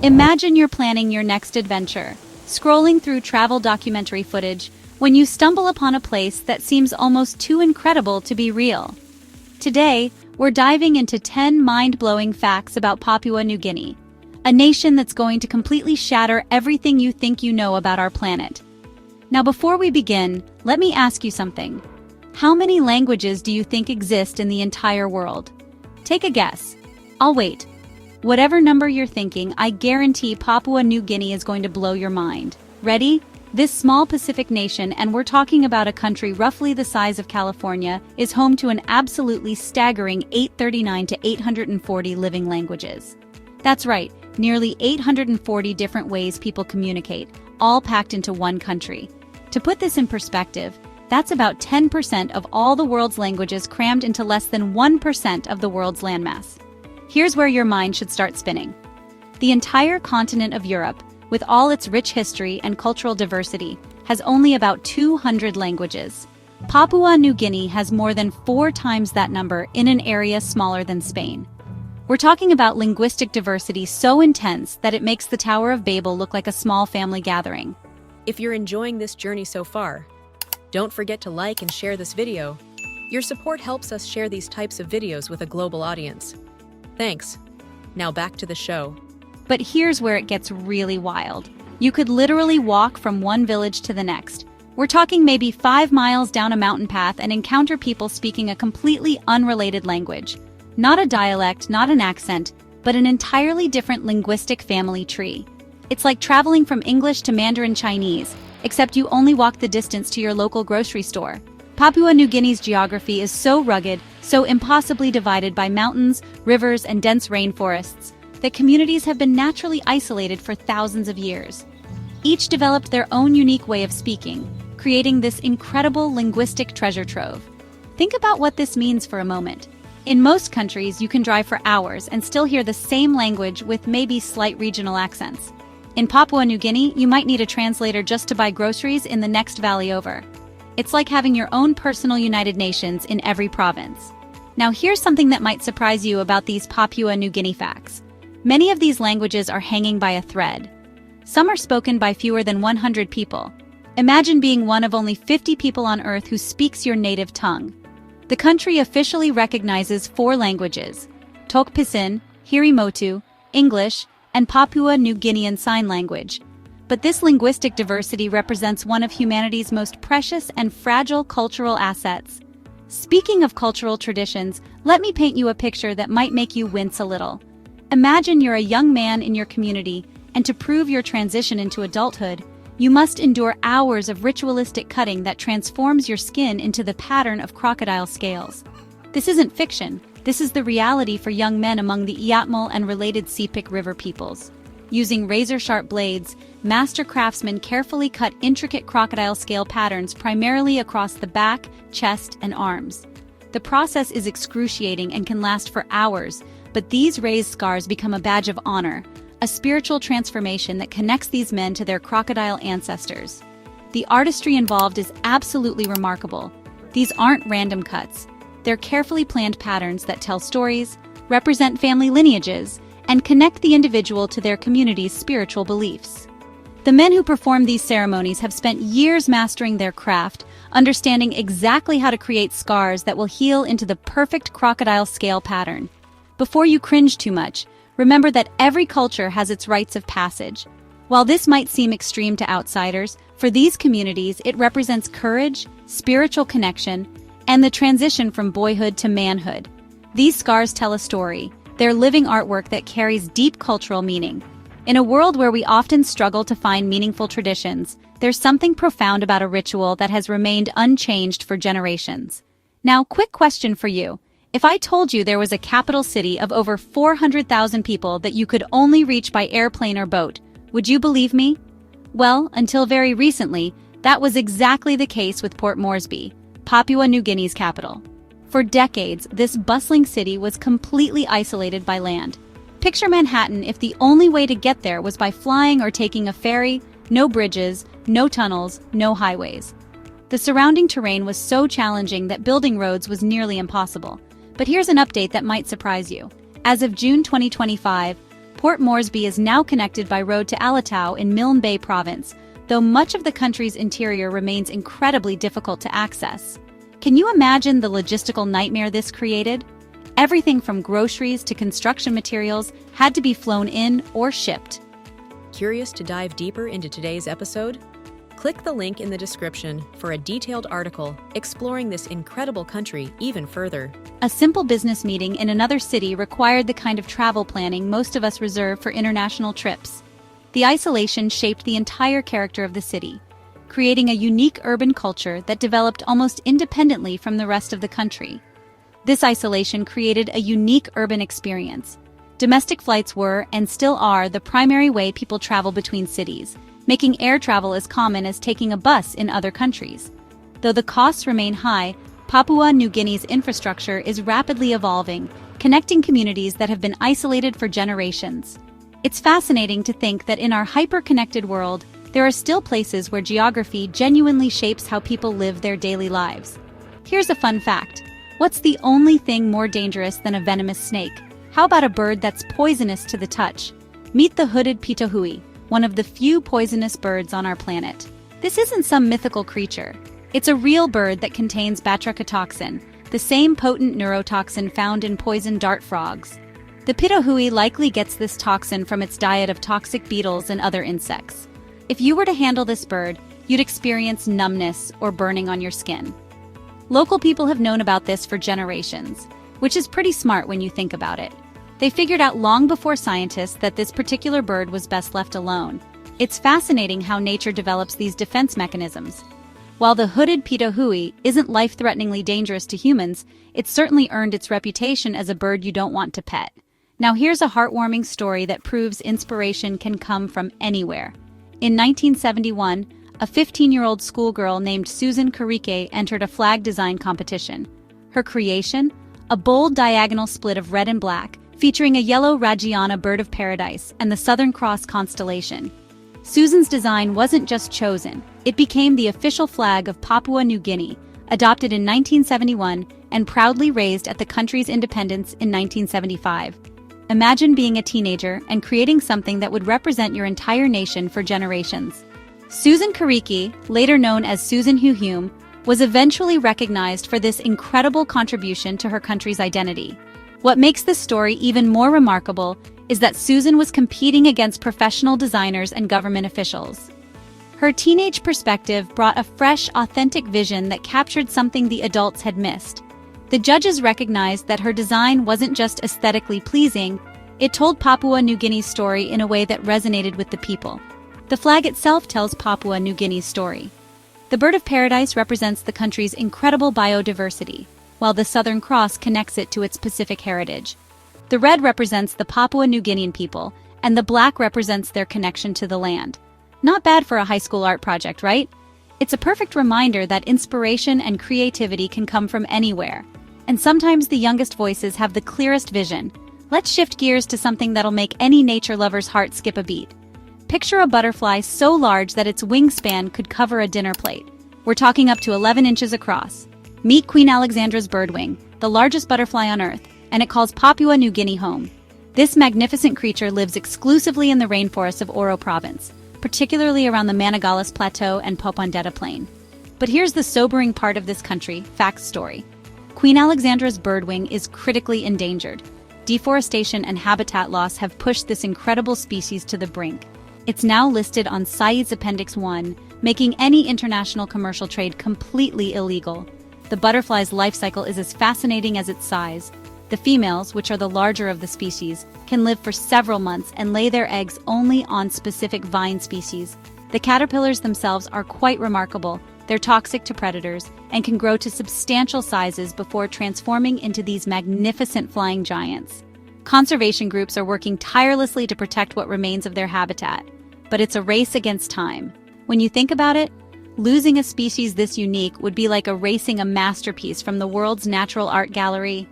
Imagine you're planning your next adventure, scrolling through travel documentary footage, when you stumble upon a place that seems almost too incredible to be real. Today, we're diving into 10 mind-blowing facts about Papua New Guinea, a nation that's going to completely shatter everything you think you know about our planet. Now, before we begin, let me ask you something. How many languages do you think exist in the entire world? Take a guess. I'll wait. Whatever number you're thinking, I guarantee Papua New Guinea is going to blow your mind. Ready? This small Pacific nation, and we're talking about a country roughly the size of California, is home to an absolutely staggering 839 to 840 living languages. That's right, nearly 840 different ways people communicate, all packed into one country. To put this in perspective, that's about 10% of all the world's languages crammed into less than 1% of the world's landmass. Here's where your mind should start spinning. The entire continent of Europe, with all its rich history and cultural diversity, has only about 200 languages. Papua New Guinea has more than 4 times that number in an area smaller than Spain. We're talking about linguistic diversity so intense that it makes the Tower of Babel look like a small family gathering. If you're enjoying this journey so far, don't forget to like and share this video. Your support helps us share these types of videos with a global audience. Thanks. Now back to the show. But here's where it gets really wild. You could literally walk from one village to the next. We're talking maybe 5 miles down a mountain path and encounter people speaking a completely unrelated language. Not a dialect, not an accent, but an entirely different linguistic family tree. It's like traveling from English to Mandarin Chinese, except you only walk the distance to your local grocery store. Papua New Guinea's geography is so rugged, so impossibly divided by mountains, rivers, and dense rainforests, that communities have been naturally isolated for thousands of years. Each developed their own unique way of speaking, creating this incredible linguistic treasure trove. Think about what this means for a moment. In most countries, you can drive for hours and still hear the same language with maybe slight regional accents. In Papua New Guinea, you might need a translator just to buy groceries in the next valley over. It's like having your own personal United Nations in every province. Now, here's something that might surprise you about these Papua New Guinea facts. Many of these languages are hanging by a thread. Some are spoken by fewer than 100 people. Imagine being one of only 50 people on Earth who speaks your native tongue. The country officially recognizes 4 languages: Tok Pisin, Hirimotu, English, and Papua New Guinean Sign Language. But this linguistic diversity represents one of humanity's most precious and fragile cultural assets. Speaking of cultural traditions, let me paint you a picture that might make you wince a little. Imagine you're a young man in your community, and to prove your transition into adulthood, you must endure hours of ritualistic cutting that transforms your skin into the pattern of crocodile scales. This isn't fiction. This is the reality for young men among the Iatmal and related Sepik River peoples. Using razor-sharp blades, master craftsmen carefully cut intricate crocodile scale patterns primarily across the back, chest, and arms. The process is excruciating and can last for hours, but these raised scars become a badge of honor, a spiritual transformation that connects these men to their crocodile ancestors. The artistry involved is absolutely remarkable. These aren't random cuts. They're carefully planned patterns that tell stories, represent family lineages, and connect the individual to their community's spiritual beliefs. The men who perform these ceremonies have spent years mastering their craft, understanding exactly how to create scars that will heal into the perfect crocodile scale pattern. Before you cringe too much, remember that every culture has its rites of passage. While this might seem extreme to outsiders, for these communities it represents courage, spiritual connection, and the transition from boyhood to manhood. These scars tell a story. They're living artwork that carries deep cultural meaning. In a world where we often struggle to find meaningful traditions, there's something profound about a ritual that has remained unchanged for generations. Now, quick question for you. If I told you there was a capital city of over 400,000 people that you could only reach by airplane or boat, would you believe me? Well, until very recently, that was exactly the case with Port Moresby, Papua New Guinea's capital. For decades, this bustling city was completely isolated by land. Picture Manhattan if the only way to get there was by flying or taking a ferry, no bridges, no tunnels, no highways. The surrounding terrain was so challenging that building roads was nearly impossible. But here's an update that might surprise you. As of June 2025, Port Moresby is now connected by road to Alatau in Milne Bay Province, though much of the country's interior remains incredibly difficult to access. Can you imagine the logistical nightmare this created? Everything from groceries to construction materials had to be flown in or shipped. Curious to dive deeper into today's episode? Click the link in the description for a detailed article exploring this incredible country even further. A simple business meeting in another city required the kind of travel planning most of us reserve for international trips. The isolation shaped the entire character of the city, creating a unique urban culture that developed almost independently from the rest of the country. This isolation created a unique urban experience. Domestic flights were, and still are, the primary way people travel between cities, making air travel as common as taking a bus in other countries. Though the costs remain high, Papua New Guinea's infrastructure is rapidly evolving, connecting communities that have been isolated for generations. It's fascinating to think that in our hyper-connected world, there are still places where geography genuinely shapes how people live their daily lives. Here's a fun fact. What's the only thing more dangerous than a venomous snake? How about a bird that's poisonous to the touch? Meet the hooded pitohui, one of the few poisonous birds on our planet. This isn't some mythical creature. It's a real bird that contains batrachotoxin, the same potent neurotoxin found in poison dart frogs. The pitohui likely gets this toxin from its diet of toxic beetles and other insects. If you were to handle this bird, you'd experience numbness or burning on your skin. Local people have known about this for generations, which is pretty smart when you think about it. They figured out long before scientists that this particular bird was best left alone. It's fascinating how nature develops these defense mechanisms. While the hooded pitohui isn't life-threateningly dangerous to humans, it's certainly earned its reputation as a bird you don't want to pet. Now here's a heartwarming story that proves inspiration can come from anywhere. In 1971, a 15-year-old schoolgirl named Susan Karike entered a flag design competition. Her creation? A bold diagonal split of red and black, featuring a yellow Ragiana bird of paradise and the Southern Cross constellation. Susan's design wasn't just chosen, it became the official flag of Papua New Guinea, adopted in 1971 and proudly raised at the country's independence in 1975. Imagine being a teenager and creating something that would represent your entire nation for generations. Susan Karike, later known as Susan Hume, was eventually recognized for this incredible contribution to her country's identity. What makes this story even more remarkable is that Susan was competing against professional designers and government officials. Her teenage perspective brought a fresh, authentic vision that captured something the adults had missed. The judges recognized that her design wasn't just aesthetically pleasing, it told Papua New Guinea's story in a way that resonated with the people. The flag itself tells Papua New Guinea's story. The bird of paradise represents the country's incredible biodiversity, while the Southern Cross connects it to its Pacific heritage. The red represents the Papua New Guinean people, and the black represents their connection to the land. Not bad for a high school art project, right? It's a perfect reminder that inspiration and creativity can come from anywhere. And sometimes the youngest voices have the clearest vision. Let's shift gears to something that'll make any nature lover's heart skip a beat. Picture a butterfly so large that its wingspan could cover a dinner plate. We're talking up to 11 inches across. Meet Queen Alexandra's birdwing, the largest butterfly on Earth, and it calls Papua New Guinea home. This magnificent creature lives exclusively in the rainforests of Oro Province, particularly around the Managalas Plateau and Popondetta Plain. But here's the sobering part of this country, fact story. Queen Alexandra's birdwing is critically endangered. Deforestation and habitat loss have pushed this incredible species to the brink. It's now listed on CITES Appendix 1, making any international commercial trade completely illegal. The butterfly's life cycle is as fascinating as its size. The females, which are the larger of the species, can live for several months and lay their eggs only on specific vine species. The caterpillars themselves are quite remarkable. They're toxic to predators and can grow to substantial sizes before transforming into these magnificent flying giants. Conservation groups are working tirelessly to protect what remains of their habitat, but it's a race against time. When you think about it, losing a species this unique would be like erasing a masterpiece from the world's natural art gallery.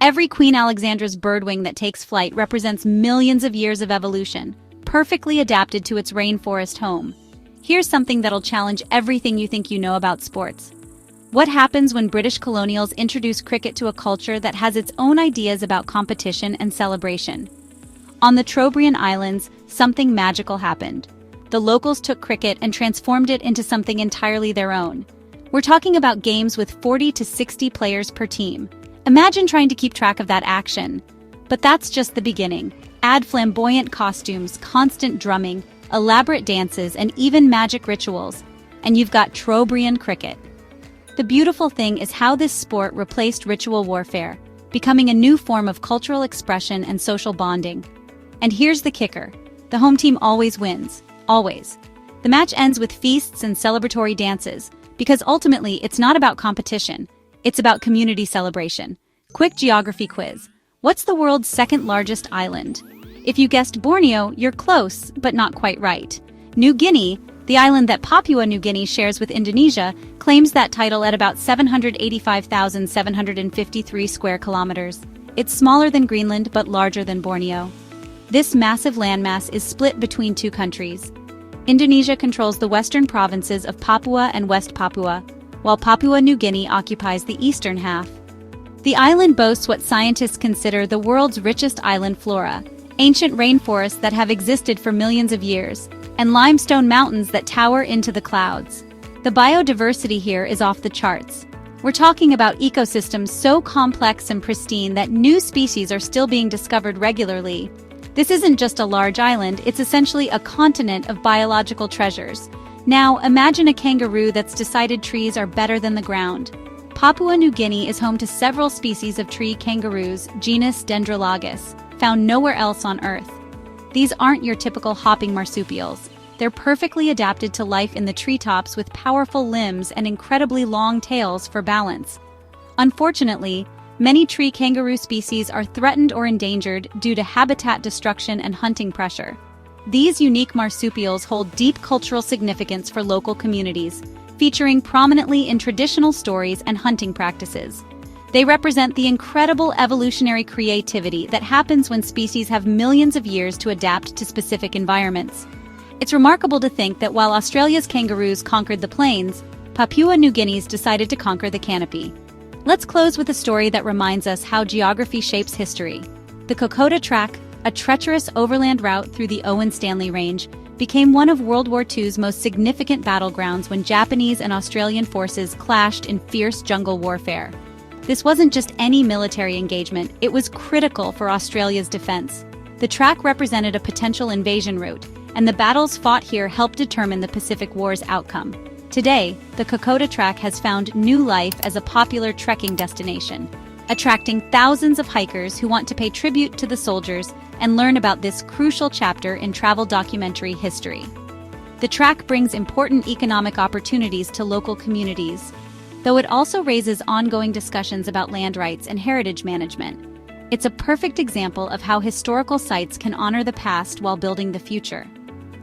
Every Queen Alexandra's birdwing that takes flight represents millions of years of evolution, perfectly adapted to its rainforest home. Here's something that'll challenge everything you think you know about sports. What happens when British colonials introduce cricket to a culture that has its own ideas about competition and celebration? On the Trobriand Islands, something magical happened. The locals took cricket and transformed it into something entirely their own. We're talking about games with 40 to 60 players per team. Imagine trying to keep track of that action. But that's just the beginning. Add flamboyant costumes, constant drumming, elaborate dances, and even magic rituals, and you've got Trobriand cricket. The beautiful thing is how this sport replaced ritual warfare, becoming a new form of cultural expression and social bonding. And here's the kicker. The home team always wins. Always. The match ends with feasts and celebratory dances, because ultimately it's not about competition, it's about community celebration. Quick geography quiz. What's the world's second largest island? If you guessed Borneo, you're close, but not quite right. New Guinea, the island that Papua New Guinea shares with Indonesia, claims that title at about 785,753 square kilometers. It's smaller than Greenland, but larger than Borneo. This massive landmass is split between two countries. Indonesia controls the western provinces of Papua and West Papua, while Papua New Guinea occupies the eastern half. The island boasts what scientists consider the world's richest island flora, ancient rainforests that have existed for millions of years, and limestone mountains that tower into the clouds. The biodiversity here is off the charts. We're talking about ecosystems so complex and pristine that new species are still being discovered regularly. This isn't just a large island, it's essentially a continent of biological treasures. Now, imagine a kangaroo that's decided trees are better than the ground. Papua New Guinea is home to several species of tree kangaroos, genus Dendrolagus, found nowhere else on Earth. These aren't your typical hopping marsupials. They're perfectly adapted to life in the treetops with powerful limbs and incredibly long tails for balance. Unfortunately, many tree kangaroo species are threatened or endangered due to habitat destruction and hunting pressure. These unique marsupials hold deep cultural significance for local communities, featuring prominently in traditional stories and hunting practices. They represent the incredible evolutionary creativity that happens when species have millions of years to adapt to specific environments. It's remarkable to think that while Australia's kangaroos conquered the plains, Papua New Guinea's decided to conquer the canopy. Let's close with a story that reminds us how geography shapes history. The Kokoda Track, a treacherous overland route through the Owen Stanley Range, became one of World War II's most significant battlegrounds when Japanese and Australian forces clashed in fierce jungle warfare. This wasn't just any military engagement, it was critical for Australia's defense. The track represented a potential invasion route, and the battles fought here helped determine the Pacific War's outcome. Today, the Kokoda Track has found new life as a popular trekking destination, attracting thousands of hikers who want to pay tribute to the soldiers and learn about this crucial chapter in travel documentary history. The track brings important economic opportunities to local communities, though it also raises ongoing discussions about land rights and heritage management. It's a perfect example of how historical sites can honor the past while building the future.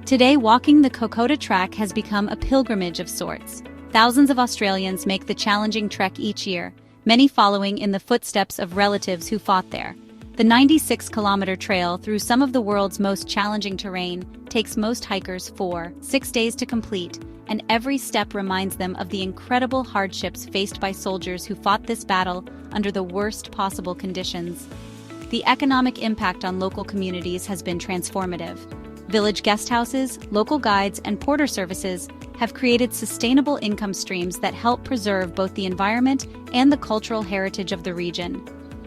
Today, walking the Kokoda Track has become a pilgrimage of sorts. Thousands of Australians make the challenging trek each year, many following in the footsteps of relatives who fought there. The 96-kilometer trail through some of the world's most challenging terrain takes most hikers 4-6 days to complete, and every step reminds them of the incredible hardships faced by soldiers who fought this battle under the worst possible conditions. The economic impact on local communities has been transformative. Village guest houses, local guides, and porter services have created sustainable income streams that help preserve both the environment and the cultural heritage of the region.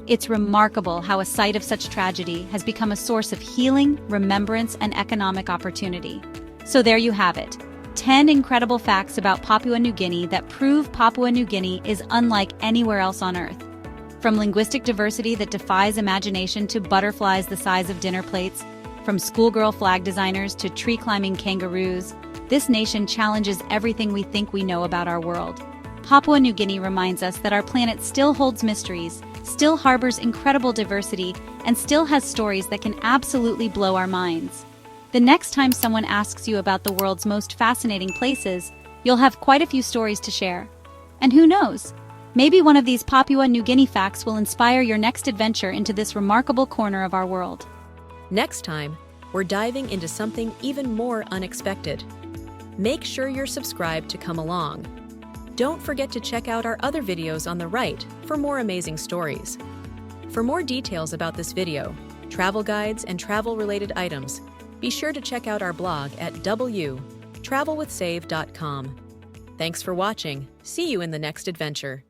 It's remarkable how a site of such tragedy has become a source of healing, remembrance, and economic opportunity. So there you have it. 10 incredible facts about Papua New Guinea that prove Papua New Guinea is unlike anywhere else on Earth. From linguistic diversity that defies imagination to butterflies the size of dinner plates, from schoolgirl flag designers to tree-climbing kangaroos, this nation challenges everything we think we know about our world. Papua New Guinea reminds us that our planet still holds mysteries, still harbors incredible diversity, and still has stories that can absolutely blow our minds. The next time someone asks you about the world's most fascinating places, you'll have quite a few stories to share. And who knows? Maybe one of these Papua New Guinea facts will inspire your next adventure into this remarkable corner of our world. Next time, we're diving into something even more unexpected. Make sure you're subscribed to come along. Don't forget to check out our other videos on the right for more amazing stories. For more details about this video, travel guides, and travel-related items. Be sure to check out our blog at www.travelwithsave.com. Thanks for watching. See you in the next adventure.